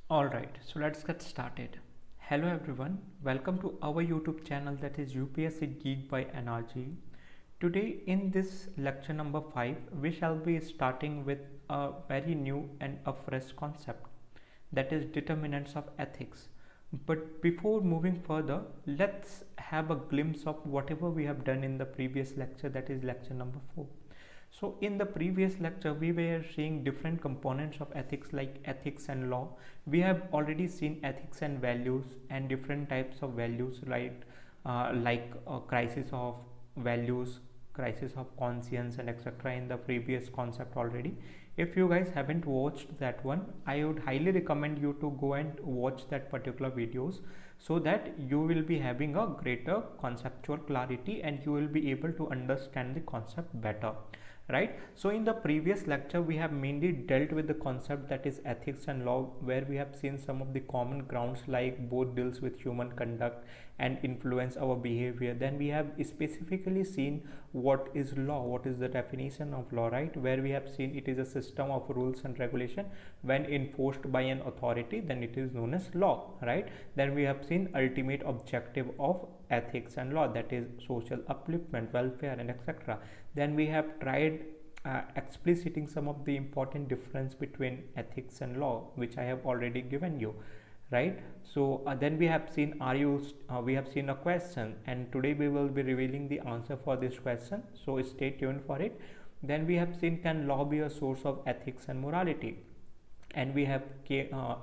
Alright, so let's get started. Hello everyone, welcome to our YouTube channel, that is UPSC Geek by NRG. Today in this lecture number 5, we shall be starting with a very new and a fresh concept, that is determinants of ethics. But before moving further, let's have a glimpse of whatever we have done in the previous lecture, that is lecture number 4. So in the previous lecture, we were seeing different components of ethics like ethics and law. We have already seen ethics and values and different types of values like crisis of values, crisis of conscience, and etc. in the previous concept already. If you guys haven't watched that one, I would highly recommend you to go and watch that particular videos, so that you will be having a greater conceptual clarity and you will be able to understand the concept better, right? So in the previous lecture, we have mainly dealt with the concept that is ethics and law, where we have seen some of the common grounds like both deals with human conduct and influence our behavior. Then we have specifically seen what is law, what is the definition of law, right? Where we have seen it is a system of rules and regulation. When enforced by an authority, then it is known as law, right? Then we have seen ultimate objective of ethics and law, that is social upliftment, welfare, and etc. Then we have tried expliciting some of the important difference between ethics and law, which I have already given you, right? So then we have seen we have seen a question, and today we will be revealing the answer for this question, so stay tuned for it. Then we have seen, can law be a source of ethics and morality? And we have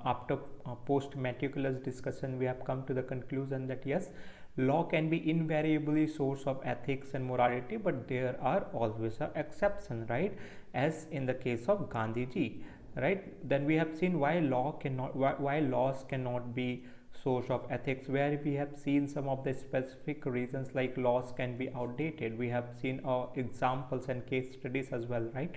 after post meticulous discussion, we have come to the conclusion that yes, law can be invariably source of ethics and morality, but there are always an exception, right? As in the case of Gandhiji, right? Then we have seen why laws cannot be source of ethics, where we have seen some of the specific reasons like laws can be outdated. We have seen examples and case studies as well, right?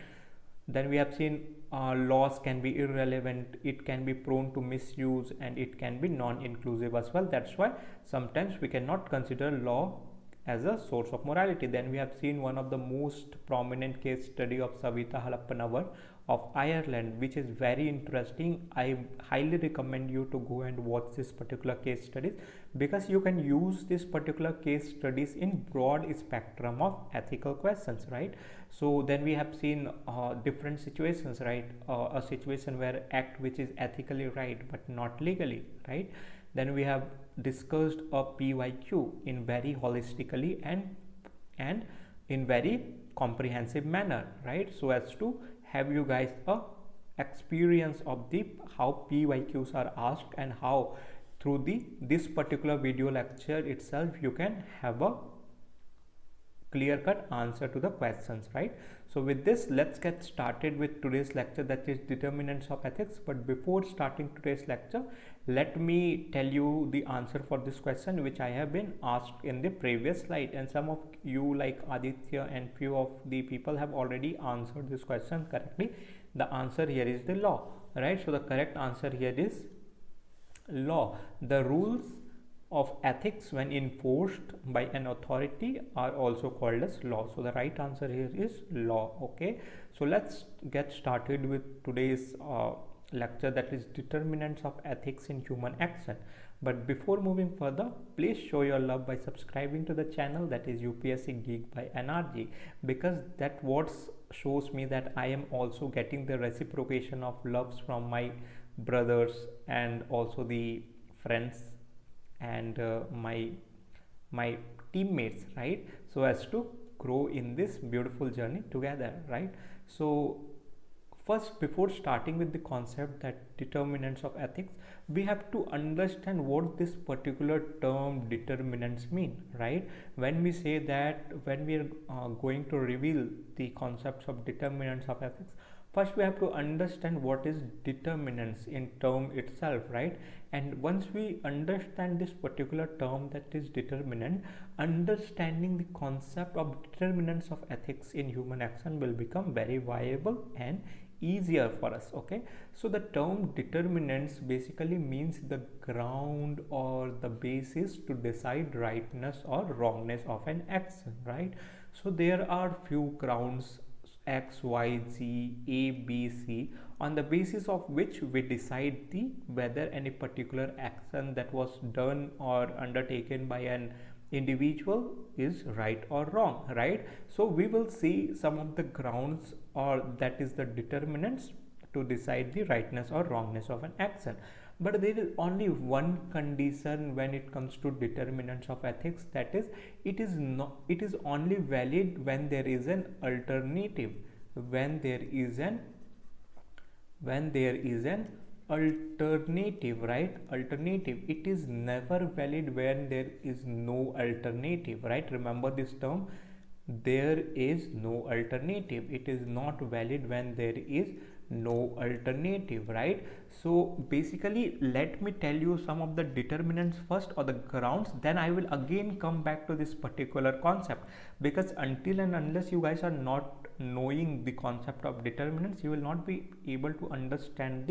Then we have seen laws can be irrelevant, it can be prone to misuse, and it can be non-inclusive as well. That's why sometimes we cannot consider law as a source of morality. Then we have seen one of the most prominent case study of Savita Halappanavar of Ireland, which is very interesting. I highly recommend you to go and watch this particular case studies, because you can use this particular case studies in broad spectrum of ethical questions, right? So then we have seen different situations, right? A situation where act which is ethically right but not legally, right? Then we have discussed a PYQ in very holistically and in very comprehensive manner, right? So as to have you guys a experience of the how PYQs are asked, and how through this particular video lecture itself you can have a clear cut answer to the questions, right? So with this, let's get started with today's lecture, that is determinants of ethics. But before starting today's lecture, let me tell you the answer for this question, which I have been asked in the previous slide, and some of you like Aditya and few of the people have already answered this question correctly. The answer here is the law, right? So the correct answer here is law. The rules of ethics, when enforced by an authority, are also called as law. So the right answer here is law. Okay, so let's get started with today's lecture, that is determinants of ethics in human action. But before moving further, please show your love by subscribing to the channel, that is UPSC Geek by NRG, because that what shows me that I am also getting the reciprocation of loves from my brothers and also the friends and my teammates, right? So as to grow in this beautiful journey together, right? So first, before starting with the concept that determinants of ethics, we have to understand what this particular term determinants mean, right? When we say that, when we are going to reveal the concepts of determinants of ethics, first we have to understand what is determinants in term itself, right? And once we understand this particular term, that is determinant, understanding the concept of determinants of ethics in human action will become very viable and easier for us. Okay, so the term determinants basically means the ground or the basis to decide rightness or wrongness of an action, right? So there are few grounds X, Y, Z, A, B, C, on the basis of which we decide the whether any particular action that was done or undertaken by an individual is right or wrong, right? So we will see some of the grounds, or that is the determinants to decide the rightness or wrongness of an action. But there is only one condition when it comes to determinants of ethics, that is, it is only valid when there is an alternative. When there is an alternative, right? Alternative. It is never valid when there is no alternative, right? Remember this term, there is no alternative. It is not valid when there is no alternative, right? So basically, let me tell you some of the determinants first, or the grounds, then I will again come back to this particular concept, because until and unless you guys are not knowing the concept of determinants, you will not be able to understand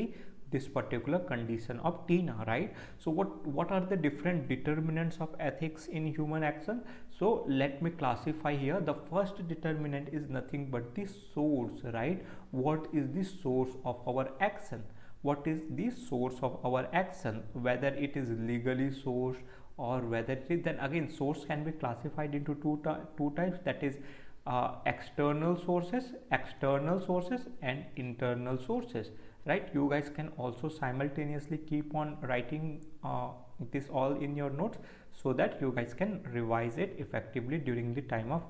this particular condition of Tina, right? So what are the different determinants of ethics in human action? So let me classify here. The first determinant is nothing but the source, right? What is the source of our action? What is the source of our action? Whether it is legally sourced or whether it is, then again, source can be classified into two types, that is external sources and internal sources, right? You guys can also simultaneously keep on writing this all in your notes, so that you guys can revise it effectively during the time of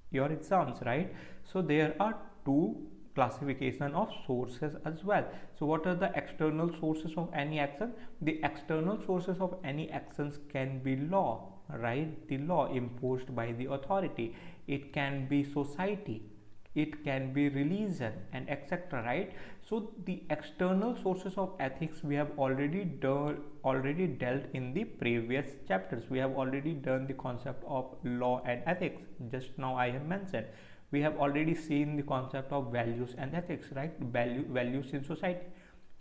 your exams, right? So there are two classification of sources as well. So what are the external sources of any action? The external sources of any actions can be law, right? The law imposed by the authority. It can be society, it can be religion, and etc., right? So the external sources of ethics we have already dealt in the previous chapters. We have already done the concept of law and ethics. Just now I have mentioned, we have already seen the concept of values and ethics, right? Values in society,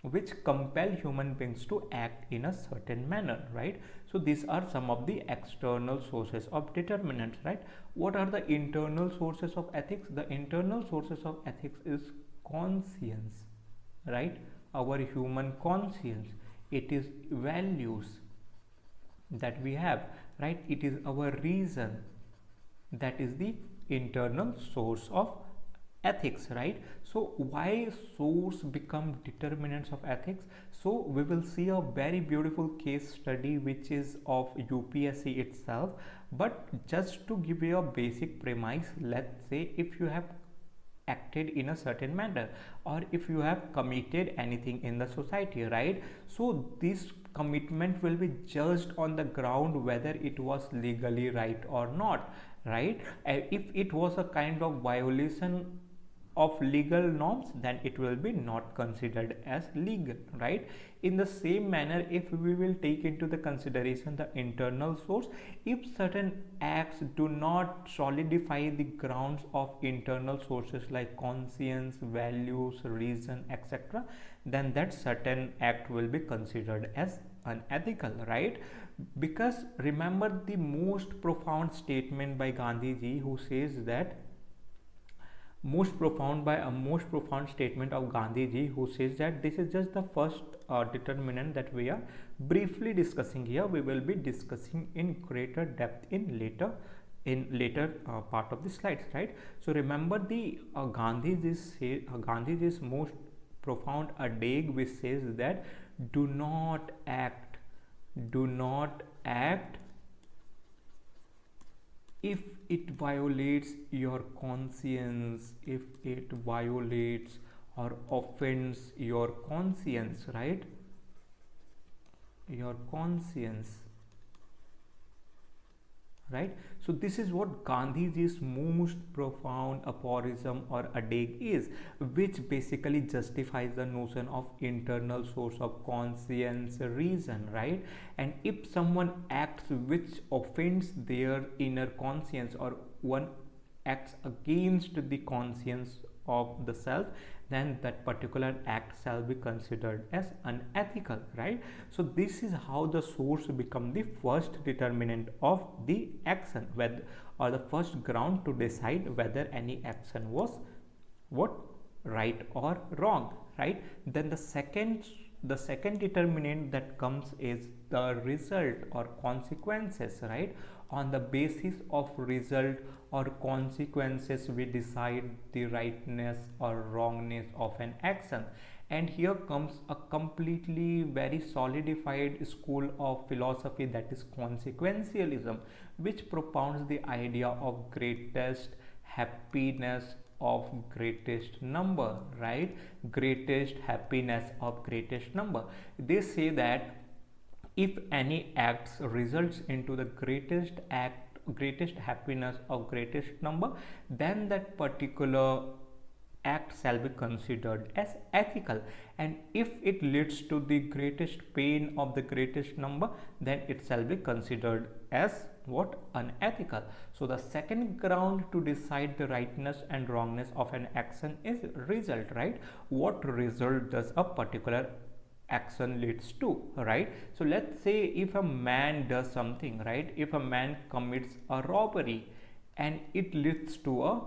which compel human beings to act in a certain manner, right? So these are some of the external sources of determinants, right? What are the internal sources of ethics? The internal sources of ethics is conscience, right? Our human conscience. It is values that we have, right? It is our reason. That is the internal source of ethics, right? So why source become determinants of ethics? So we will see a very beautiful case study which is of UPSC itself. But just to give you a basic premise, let's say if you have acted in a certain manner, or if you have committed anything in the society, right? So this commitment will be judged on the ground whether it was legally right or not, right? If it was a kind of violation of legal norms, then it will be not considered as legal, right? In the same manner, if we will take into the consideration the internal source, if certain acts do not solidify the grounds of internal sources like conscience, values, reason, etc., then that certain act will be considered as unethical, right? Because remember the most profound statement by Gandhi ji, who says that most profound statement of Gandhi ji, who says that this is just the first determinant that we are briefly discussing here. We will be discussing in greater depth in later part of the slides, right? So remember the Gandhiji's most profound adage, which says that do not act if it violates your conscience, if it violates or offends your conscience, right? Your conscience, right? So this is what Gandhiji's most profound aphorism or adage is, which basically justifies the notion of internal source of conscience, reason, right? And if someone acts which offends their inner conscience, or one acts against the conscience of the self, then that particular act shall be considered as unethical, right? So this is how the source become the first determinant of the action, whether, or the first ground to decide whether any action was what, right or wrong, right? Then the second determinant that comes is the result or consequences, right? On the basis of result or consequences we decide the rightness or wrongness of an action. And here comes a completely very solidified school of philosophy, that is consequentialism, which propounds the idea of greatest happiness of greatest number, right? Greatest happiness of greatest number. They say that if any acts results into the greatest happiness of greatest number, then that particular act shall be considered as ethical, and if it leads to the greatest pain of the greatest number, then it shall be considered as what, unethical. So the second ground to decide the rightness and wrongness of an action is result, right? What result does a particular action leads to, right? So let's say if a man does something, right? If a man commits a robbery and it leads to a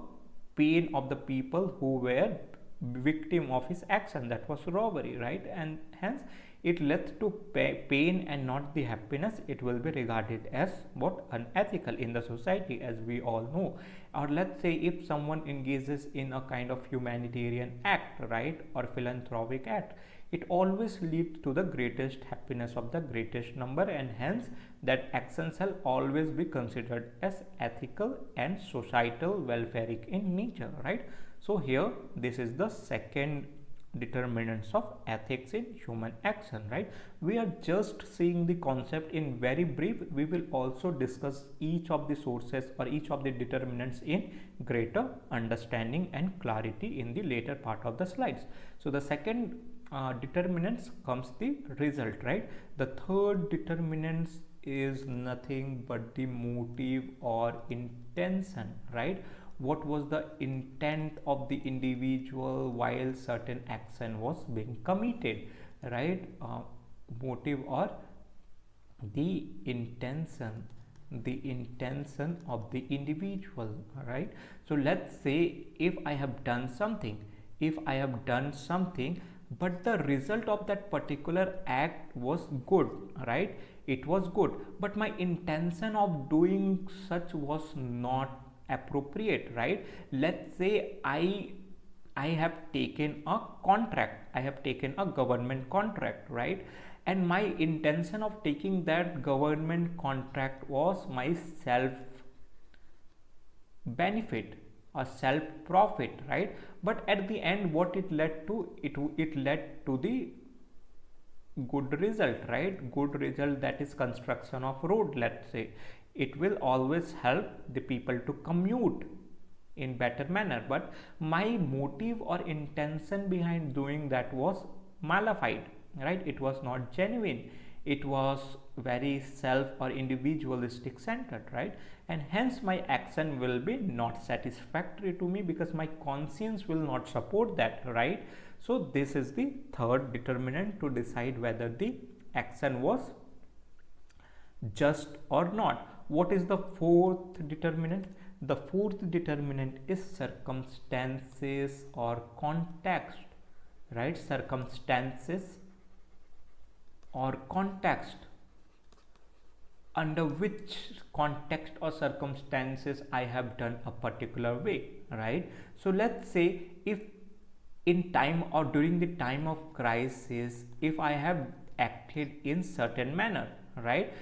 pain of the people who were victim of his action, that was robbery, right? And hence it leads to pain and not the happiness, it will be regarded as what, unethical in the society, as we all know. Or let's say if someone engages in a kind of humanitarian act, right, or philanthropic act, it always leads to the greatest happiness of the greatest number, and hence that action shall always be considered as ethical and societal welfaric in nature, right? So here this is the second determinants of ethics in human action, right? We are just seeing the concept in very brief. We will also discuss each of the sources or each of the determinants in greater understanding and clarity in the later part of the slides. So the second determinants comes the result, right? The third determinants is nothing but the motive or intention, right? What was the intent of the individual while certain action was being committed, right? Motive or the intention of the individual, right? So let's say if I have done something, but the result of that particular act was good, right? It was good, but my intention of doing such was not appropriate, right? Let's say I have taken a contract, I have taken a government contract, right? And my intention of taking that government contract was my self benefit or self profit, right? But at the end what it led to, it led to the good result, right? Good result, that is construction of road. Let's say it will always help the people to commute in better manner, but my motive or intention behind doing that was malified, right? It was not genuine, it was very self or individualistic centered, right? And hence my action will be not satisfactory to me because my conscience will not support that, right? So this is the third determinant to decide whether the action was just or not. What is the fourth determinant? The fourth determinant is circumstances or context, right? Circumstances or context, under which context or circumstances I have done a particular way, right? So let's say if in time or during the time of crisis, if I have acted in certain manner, right,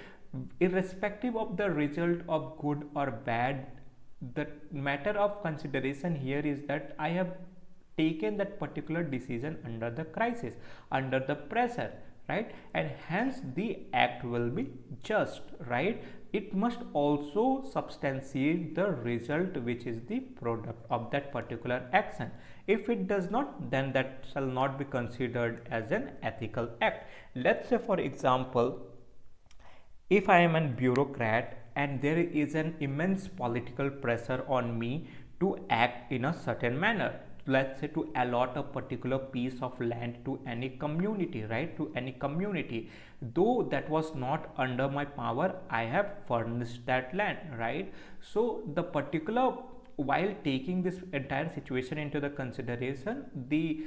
irrespective of the result of good or bad, the matter of consideration here is that I have taken that particular decision under the crisis, under the pressure, right? And hence the act will be just, right? It must also substantiate the result which is the product of that particular action. If it does not, then that shall not be considered as an ethical act. Let's say for example, if I am a bureaucrat and there is an immense political pressure on me to act in a certain manner, let's say to allot a particular piece of land to any community, right? To any community, though that was not under my power, I have furnished that land, right? So the particular while taking this entire situation into the consideration, the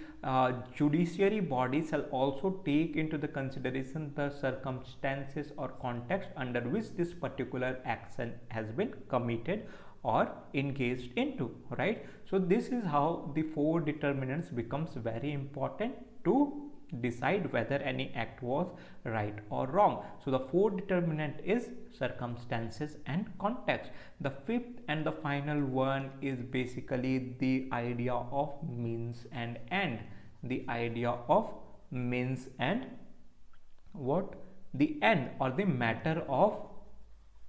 judiciary body shall also take into the consideration the circumstances or context under which this particular action has been committed or engaged into, right? So this is how the four determinants becomes very important to decide whether any act was right or wrong. So the fourth determinant is circumstances and context. The fifth and the final one is basically the idea of means and end. The idea of means and what? The end or the matter of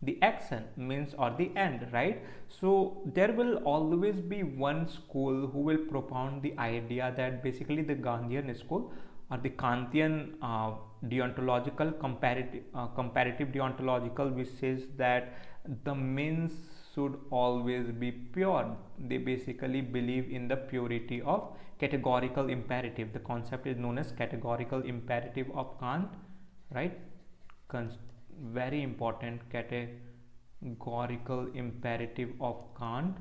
the action, means or the end, right? So there will always be one school who will propound the idea that basically the Gandhian school or the Kantian deontological comparative deontological, which says that the means should always be pure. They basically believe in the purity of categorical imperative. The concept is known as categorical imperative of Kant, right? Very important, categorical imperative of Kant,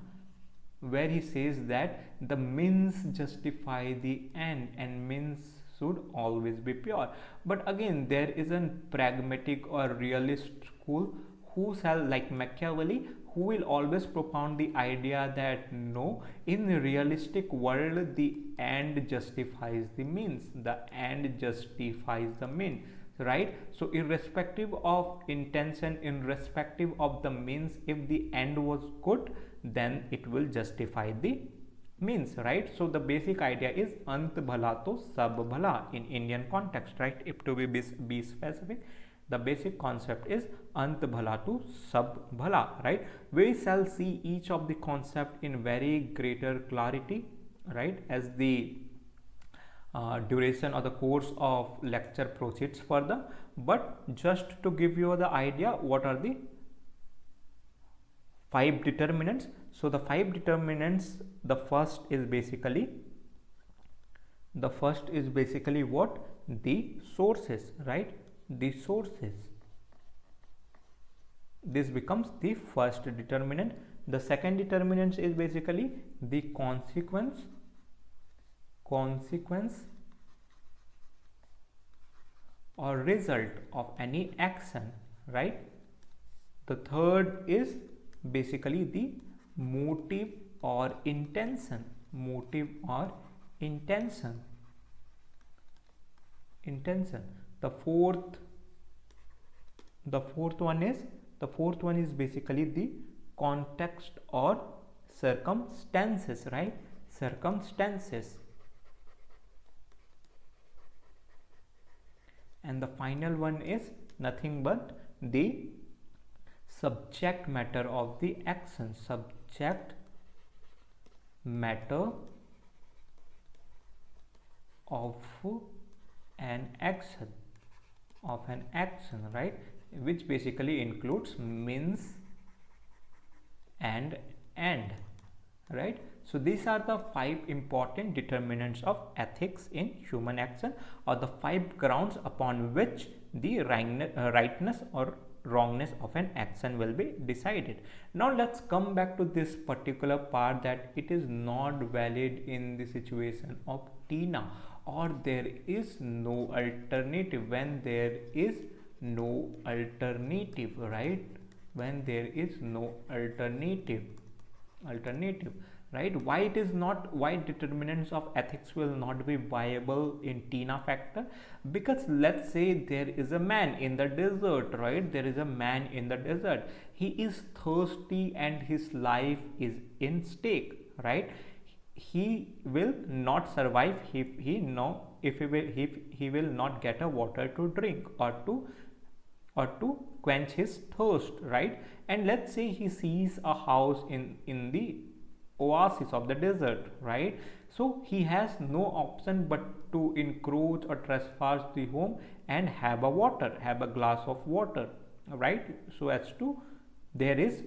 where he says that the means justify the end and means should always be pure. But again, there is a pragmatic or realist school who shall, like Machiavelli, who will always propound the idea that no, in the realistic world the end justifies the means, the end justifies the mean, right? So irrespective of intention, irrespective of the means, if the end was good, then it will justify the means, right? So the basic idea is ant bhala to sab bhala in Indian context, right? If to be specific, the basic concept is ant bhala to sab bhala, right? We shall see each of the concept in very greater clarity, right, as the duration or the course of lecture proceeds further. But just to give you the idea, what are the five determinants? So the five determinants, the first is basically what? The sources, right? The sources. This becomes the first determinant. The second determinant is basically the consequence or result of any action, right? The third is basically the motive or intention. The fourth one is basically the context or circumstances, right? Circumstances. And the final one is nothing but the subject matter of the action. Subject matter of an action, right? Which basically includes means and end, right? So these are the five important determinants of ethics in human action, or the five grounds upon which the rightness or wrongness of an action will be decided. Now let's come back to this particular part, that it is not valid in the situation of Tina, or there is no alternative. When there is no alternative, right? When there is no alternative, right? Why it is not, why determinants of ethics will not be viable in Tina factor? Because let's say there is a man in the desert, right? There is a man in the desert. He is thirsty and his life is in stake, right? He will not survive if he will not get a water to drink or to quench his thirst, right? And let's say he sees a house in the oasis of the desert, right? So he has no option but to encroach or trespass the home and have a glass of water, right? So as to, there is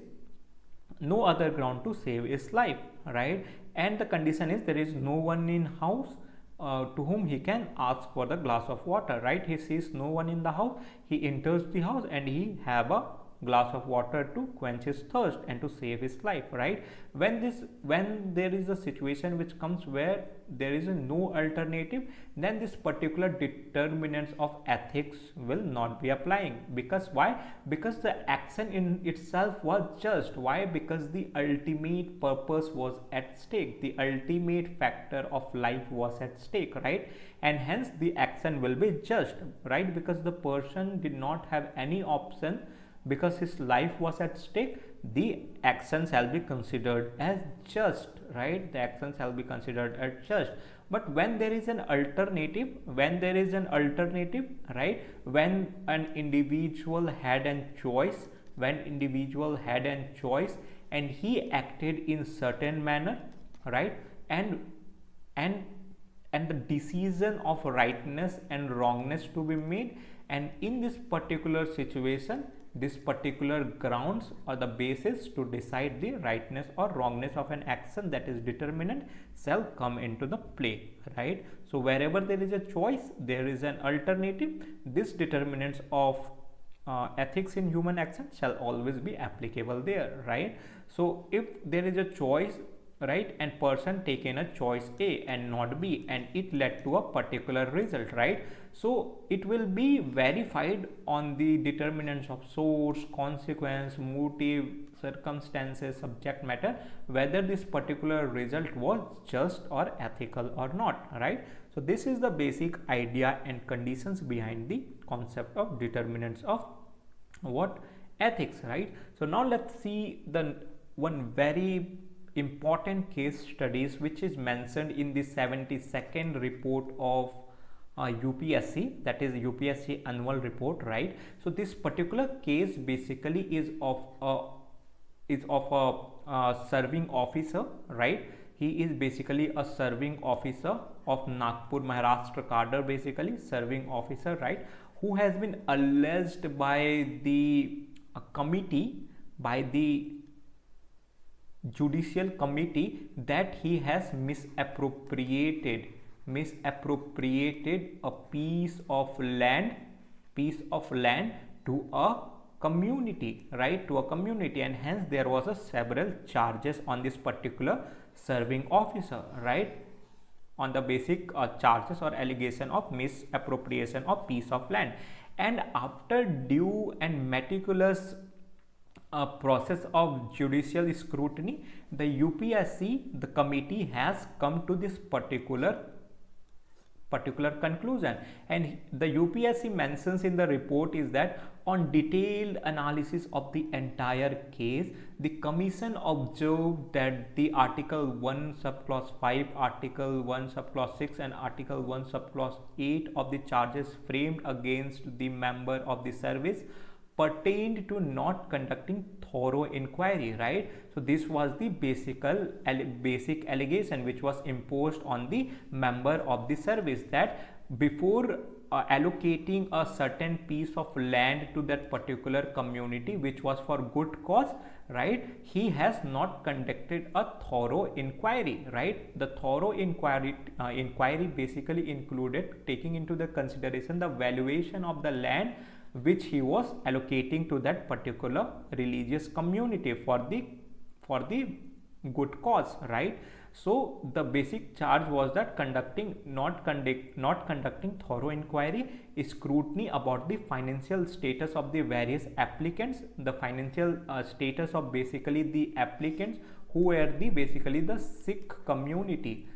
no other ground to save his life, right? And the condition is there is no one in house to whom he can ask for the glass of water, right? He sees no one in the house, he enters the house and he have a glass of water to quench his thirst and to save his life, right? When there is a situation which comes where there is no alternative, then this particular determinants of ethics will not be applying. Because why? Because the action in itself was just. Why? Because the ultimate purpose was at stake, the ultimate factor of life was at stake, right? And hence the action will be just, right? Because the person did not have any option, because his life was at stake, the action shall be considered as just, right? The action shall be considered as just. But when there is an alternative, right, when an individual had a choice, and he acted in certain manner, right, and the decision of rightness and wrongness to be made, and in this particular situation, this particular grounds or the basis to decide the rightness or wrongness of an action, that is determinant, shall come into the play, right? So wherever there is a choice, there is an alternative. This determinants of ethics in human action shall always be applicable there, right? So if there is a choice, right, and person taken a choice A and not B, and it led to a particular result, right? So it will be verified on the determinants of source, consequence, motive, circumstances, subject matter, whether this particular result was just or ethical or not, right? So this is the basic idea and conditions behind the concept of determinants of what? Ethics, right? So now let's see the one very important case studies which is mentioned in the 72nd report of UPSC, that is UPSC annual report, right? So this particular case basically is of a serving officer, right? He is basically a serving officer of Nagpur, Maharashtra cadre, basically serving officer, right, who has been alleged by the committee, by the judicial committee, that he has misappropriated a piece of land to a community, right, to a community, and hence there was a several charges on this particular serving officer, right, on the basic charges or allegation of misappropriation of piece of land. And after due and meticulous process of judicial scrutiny, the UPSC, the committee, has come to this particular conclusion, and the UPSC mentions in the report is that on detailed analysis of the entire case, the commission observed that the article 1 subclause 5, article 1 subclause 6 and article 1 subclause 8 of the charges framed against the member of the service pertained to not conducting thorough inquiry, right? So this was the basic allegation which was imposed on the member of the service, that before allocating a certain piece of land to that particular community which was for good cause, right, he has not conducted a thorough inquiry, right? The thorough inquiry basically included taking into the consideration the valuation of the land which he was allocating to that particular religious community for the good cause, right? So the basic charge was that not conducting thorough inquiry, scrutiny about the financial status of the various applicants, the financial status of basically the applicants who were basically the Sikh community,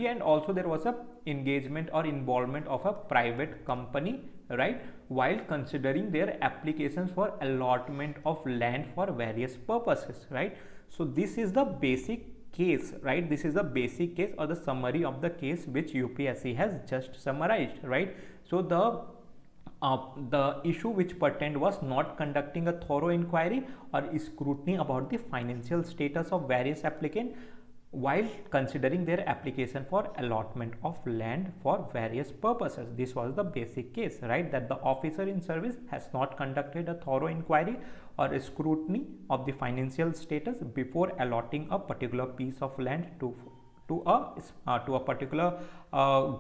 and also there was a engagement or involvement of a private company, right, while considering their applications for allotment of land for various purposes, right? So this is the basic case, right? This is the basic case or the summary of the case which UPSC has just summarized, right? So the issue which pertained was not conducting a thorough inquiry or scrutiny about the financial status of various applicants while considering their application for allotment of land for various purposes. This was the basic case, right, that the officer in service has not conducted a thorough inquiry or a scrutiny of the financial status before allotting a particular piece of land to to a particular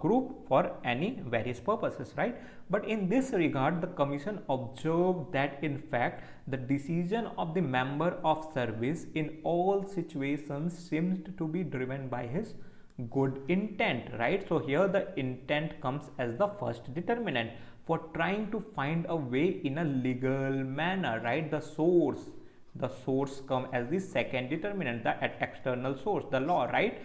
group for any various purposes, right? But in this regard, the commission observed that in fact the decision of the member of service in all situations seemed to be driven by his good intent, right? So here the intent comes as the first determinant for trying to find a way in a legal manner, right? The source come as the second determinant, the external source, the law, right?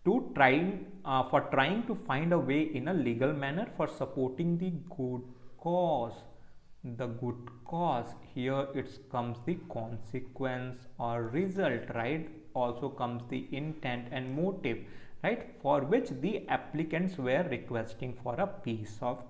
To trying For trying to find a way in a legal manner for supporting the good cause. The good cause, here it comes the consequence or result, right? Also comes the intent and motive, right, for which the applicants were requesting for a piece of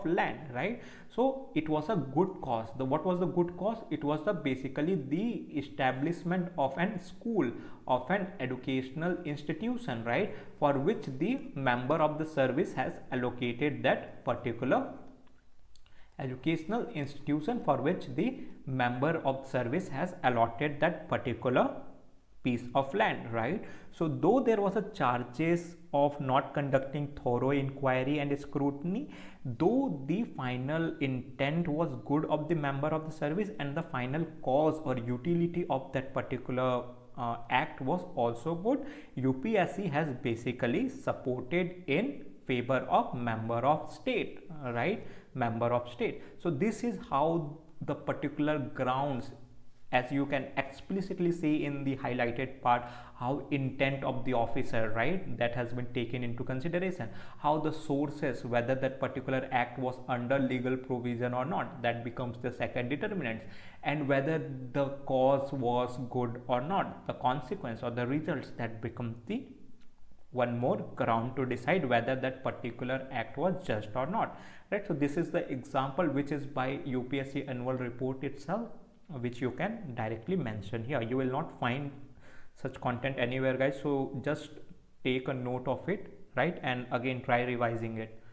land, right? So it was a good cause. What was the good cause? It was the basically the establishment of an school, of an educational institution, right, for which the member of the service has allocated that particular educational institution, for which the member of service has allotted that particular piece of land, right? So though there was a charges of not conducting thorough inquiry and scrutiny, though the final intent was good of the member of the service and the final cause or utility of that particular act was also good, UPSC has basically supported in favor of member of state, right? Member of state. So this is how the particular grounds, as you can explicitly see in the highlighted part, how intent of the officer, right, that has been taken into consideration, how the sources, whether that particular act was under legal provision or not, that becomes the second determinant, and whether the cause was good or not, the consequence or the results, that becomes the one more ground to decide whether that particular act was just or not, right? So this is the example which is by UPSC annual report itself, which you can directly mention here. You will not find such content anywhere, guys, so just take a note of it, right, and again try revising it.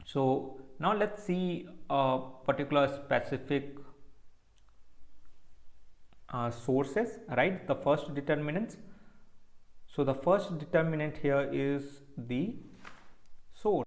So now let's see a particular specific sources, right, the first determinants. So the first determinant here is the